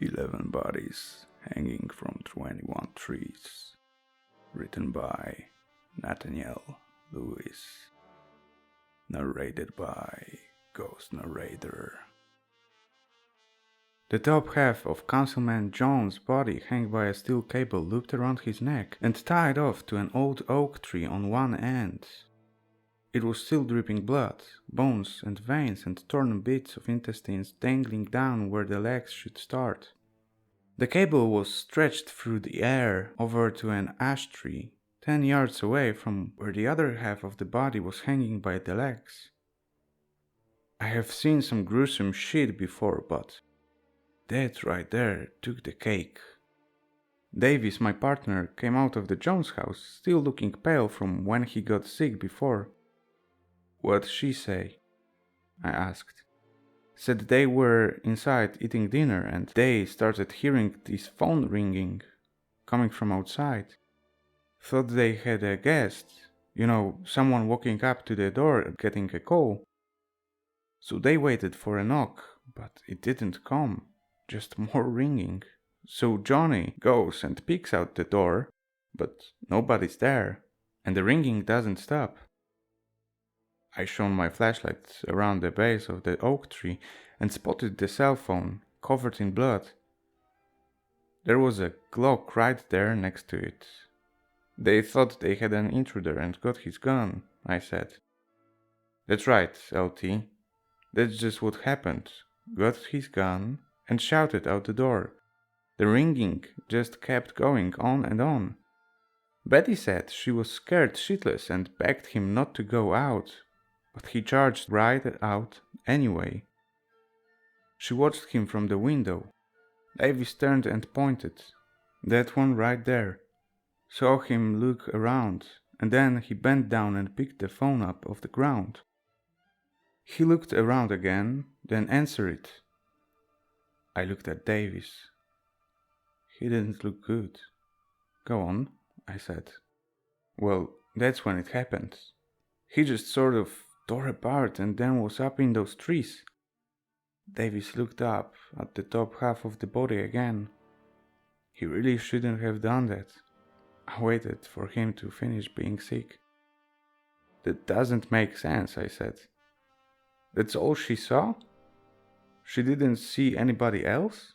11 bodies hanging from 21 trees. Written by Nathaniel Lewis. Narrated by Ghost Narrator. The top half of Councilman Jones' body hung by a steel cable looped around his neck and tied off to an old oak tree on one end. It was still dripping blood, bones and veins and torn bits of intestines dangling down where the legs should start. The cable was stretched through the air over to an ash tree, 10 yards away from where the other half of the body was hanging by the legs. I have seen some gruesome shit before, but that right there took the cake. Davis, my partner, came out of the Jones house, still looking pale from when he got sick before. What'd she say? I asked. Said they were inside eating dinner and they started hearing this phone ringing, coming from outside. Thought they had a guest, someone walking up to the door getting a call. So they waited for a knock, but it didn't come, just more ringing. So Johnny goes and peeks out the door, but nobody's there, and the ringing doesn't stop. I shone my flashlight around the base of the oak tree and spotted the cell phone, covered in blood. There was a Glock right there next to it. They thought they had an intruder and got his gun, I said. That's right, LT. That's just what happened. Got his gun and shouted out the door. The ringing just kept going on and on. Betty said she was scared shitless and begged him not to go out, but he charged right out anyway. She watched him from the window. Davis turned and pointed. That one right there. Saw him look around, and then he bent down and picked the phone up off the ground. He looked around again, then answered it. I looked at Davis. He didn't look good. Go on, I said. Well, that's when it happened. He just sort of tore apart and then was up in those trees. Davis looked up at the top half of the body again. He really shouldn't have done that. I waited for him to finish being sick. That doesn't make sense, I said. That's all she saw? She didn't see anybody else?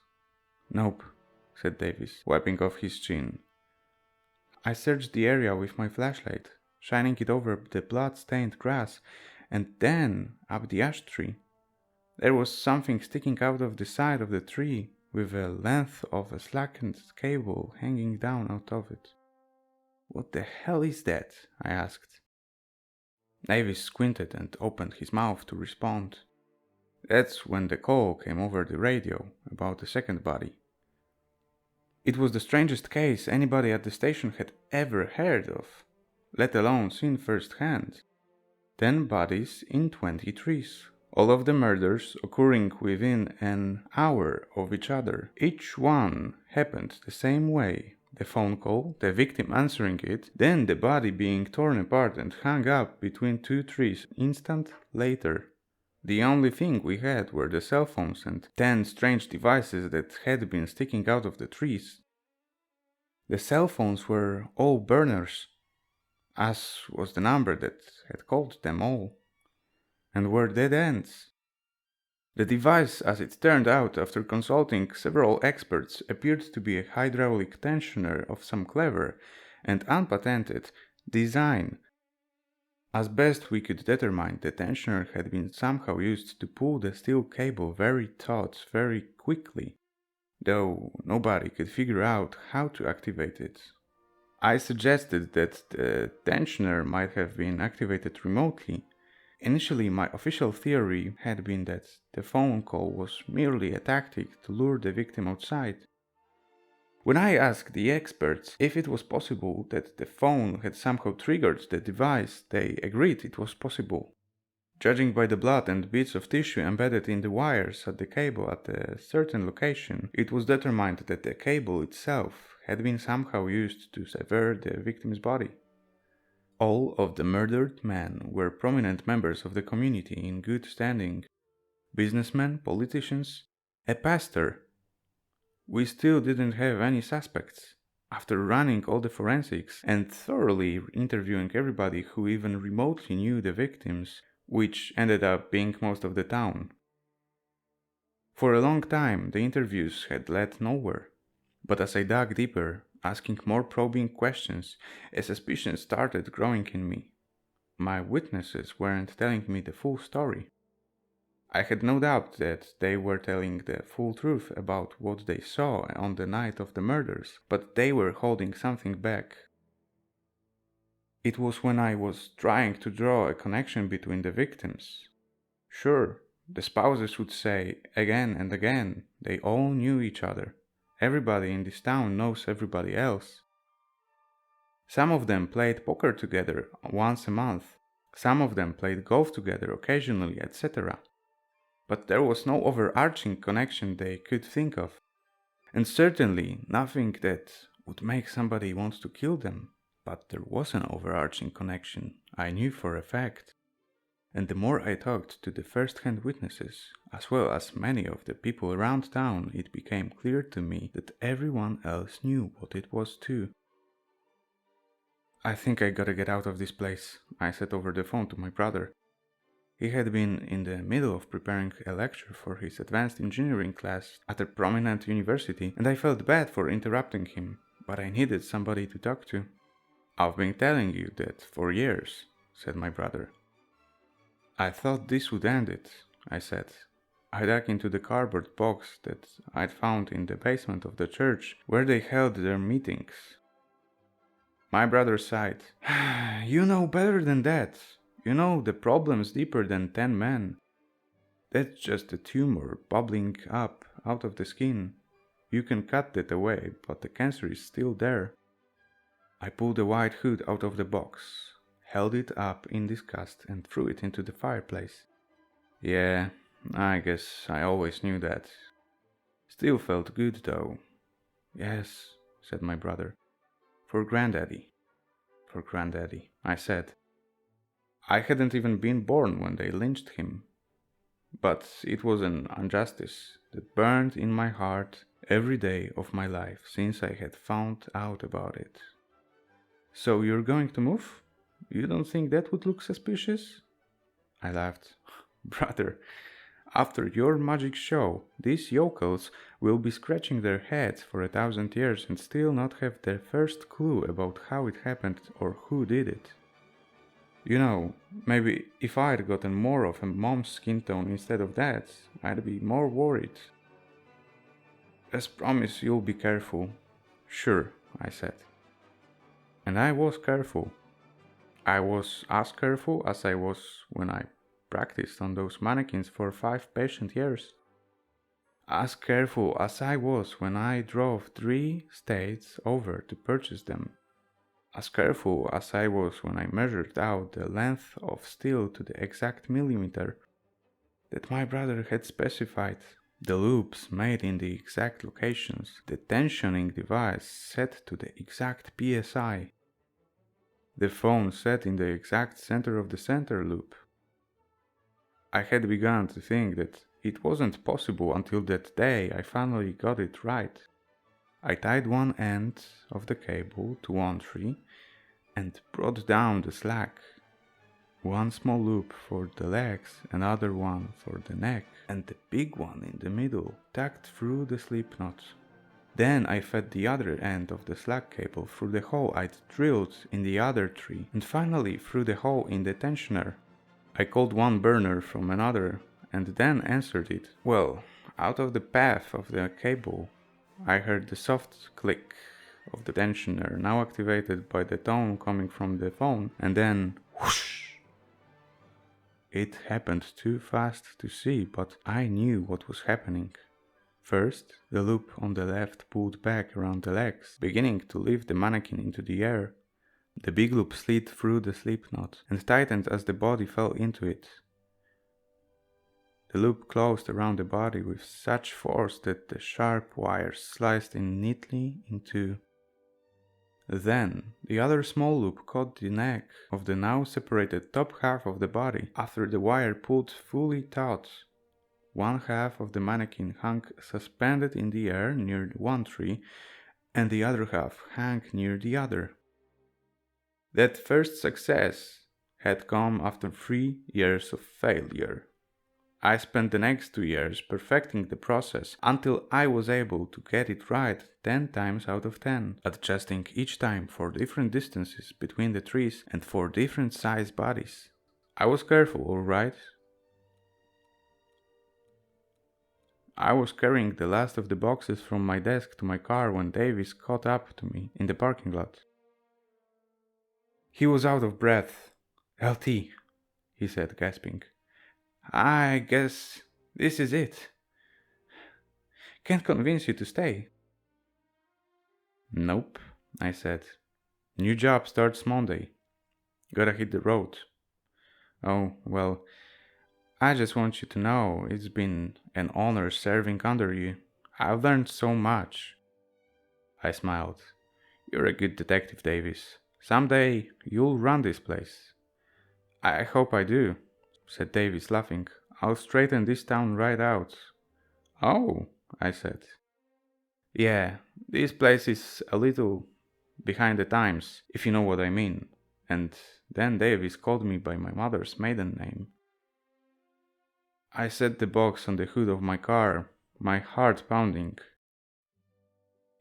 Nope, said Davis, wiping off his chin. I searched the area with my flashlight, shining it over the blood-stained grass, and then up the ash tree. There was something sticking out of the side of the tree, with a length of a slackened cable hanging down out of it. What the hell is that? I asked. Davis squinted and opened his mouth to respond. That's when the call came over the radio about the second body. It was the strangest case anybody at the station had ever heard of, let alone seen firsthand. 10 bodies in 20 trees. All of the murders occurring within an hour of each other. Each one happened the same way. The phone call, the victim answering it, then the body being torn apart and hung up between 2 trees instant later. The only thing we had were the cell phones and 10 strange devices that had been sticking out of the trees. The cell phones were all burners, as was the number that had called them all, and were dead ends. The device, as it turned out after consulting several experts, appeared to be a hydraulic tensioner of some clever and unpatented design. As best we could determine, the tensioner had been somehow used to pull the steel cable very taut very quickly, though nobody could figure out how to activate it. I suggested that the tensioner might have been activated remotely. Initially, my official theory had been that the phone call was merely a tactic to lure the victim outside. When I asked the experts if it was possible that the phone had somehow triggered the device, they agreed it was possible. Judging by the blood and bits of tissue embedded in the wires at the cable at a certain location, it was determined that the cable itself had been somehow used to sever the victim's body. All of the murdered men were prominent members of the community in good standing. Businessmen, politicians, a pastor. We still didn't have any suspects. After running all the forensics and thoroughly interviewing everybody who even remotely knew the victims, which ended up being most of the town. For a long time, the interviews had led nowhere. But as I dug deeper, asking more probing questions, a suspicion started growing in me. My witnesses weren't telling me the full story. I had no doubt that they were telling the full truth about what they saw on the night of the murders, but they were holding something back. It was when I was trying to draw a connection between the victims. Sure, the spouses would say again and again they all knew each other. Everybody in this town knows everybody else. Some of them played poker together once a month. Some of them played golf together occasionally, etc. But there was no overarching connection they could think of. And certainly nothing that would make somebody want to kill them. But there was an overarching connection, I knew for a fact. And the more I talked to the first-hand witnesses, as well as many of the people around town, it became clear to me that everyone else knew what it was too. I think I gotta get out of this place, I said over the phone to my brother. He had been in the middle of preparing a lecture for his advanced engineering class at a prominent university, and I felt bad for interrupting him, but I needed somebody to talk to. I've been telling you that for years, said my brother. I thought this would end it, I said. I dug into the cardboard box that I'd found in the basement of the church where they held their meetings. My brother sighed. You know better than that. You know the problem's deeper than 10 men. That's just a tumor bubbling up out of the skin. You can cut that away, but the cancer is still there. I pulled the white hood out of the box, held it up in disgust and threw it into the fireplace. Yeah, I guess I always knew that. Still felt good though. Yes, said my brother. For Granddaddy. For Granddaddy, I said. I hadn't even been born when they lynched him. But it was an injustice that burned in my heart every day of my life since I had found out about it. So you're going to move? You don't think that would look suspicious? I laughed. Brother, after your magic show, these yokels will be scratching their heads for 1,000 years and still not have their first clue about how it happened or who did it. You know, maybe if I'd gotten more of a mom's skin tone instead of that, I'd be more worried. As promised, you'll be careful. Sure, I said. And I was careful. I was as careful as I was when I practiced on those mannequins for 5 patient years. As careful as I was when I drove 3 states over to purchase them. As careful as I was when I measured out the length of steel to the exact millimeter that my brother had specified, the loops made in the exact locations, the tensioning device set to the exact PSI, the phone set in the exact center of the center loop. I had begun to think that it wasn't possible until that day I finally got it right. I tied one end of the cable to one tree and brought down the slack. One small loop for the legs, another one for the neck, and the big one in the middle, tucked through the slip knot. Then I fed the other end of the slack cable through the hole I'd drilled in the other tree, and finally through the hole in the tensioner. I called one burner from another, and then answered it. Well, out of the path of the cable, I heard the soft click of the tensioner, now activated by the tone coming from the phone, and then whoosh! It happened too fast to see, but I knew what was happening. First, the loop on the left pulled back around the legs, beginning to lift the mannequin into the air. The big loop slid through the slip knot and tightened as the body fell into it. The loop closed around the body with such force that the sharp wires sliced in neatly in two. Then, the other small loop caught the neck of the now separated top half of the body after the wire pulled fully taut. One half of the mannequin hung suspended in the air near one tree, and the other half hung near the other. That first success had come after 3 years of failure. I spent the next 2 years perfecting the process until I was able to get it right 10 times out of 10, adjusting each time for different distances between the trees and for different size bodies. I was careful, alright. I was carrying the last of the boxes from my desk to my car when Davis caught up to me in the parking lot. He was out of breath. "LT," he said, gasping. "I guess this is it. Can't convince you to stay." "Nope," I said. "New job starts Monday. Gotta hit the road." "Oh, well, I just want you to know it's been an honor serving under you. I've learned so much." I smiled. "You're a good detective, Davis. Someday you'll run this place." "I hope I do," said Davis, laughing. "I'll straighten this town right out." "Oh," I said. "Yeah, this place is a little behind the times, if you know what I mean." And then Davis called me by my mother's maiden name. I set the box on the hood of my car, my heart pounding.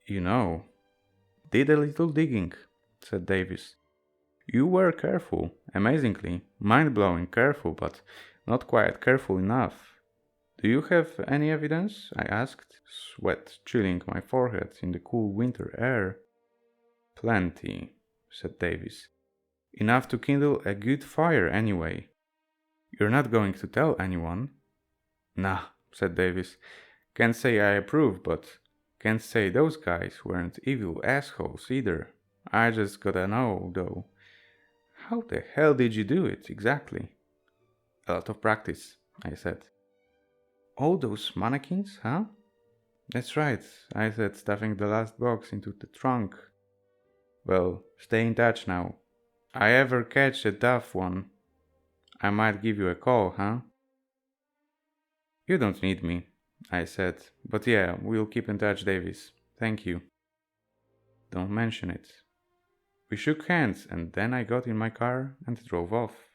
"You know, did a little digging," said Davis. "You were careful, amazingly, mind-blowing careful, but not quite careful enough." "Do you have any evidence?" I asked, sweat chilling my forehead in the cool winter air. "Plenty," said Davis. "Enough to kindle a good fire anyway. You're not going to tell anyone?" "Nah," said Davis. "Can't say I approve, but can't say those guys weren't evil assholes either. I just gotta know, though. How the hell did you do it, exactly?" "A lot of practice," I said. "All those mannequins, huh?" "That's right," I said, stuffing the last box into the trunk. "Well, stay in touch now. I ever catch a tough one, I might give you a call, huh?" "You don't need me," I said. "But yeah, we'll keep in touch, Davis. Thank you." "Don't mention it." We shook hands, and then I got in my car and drove off.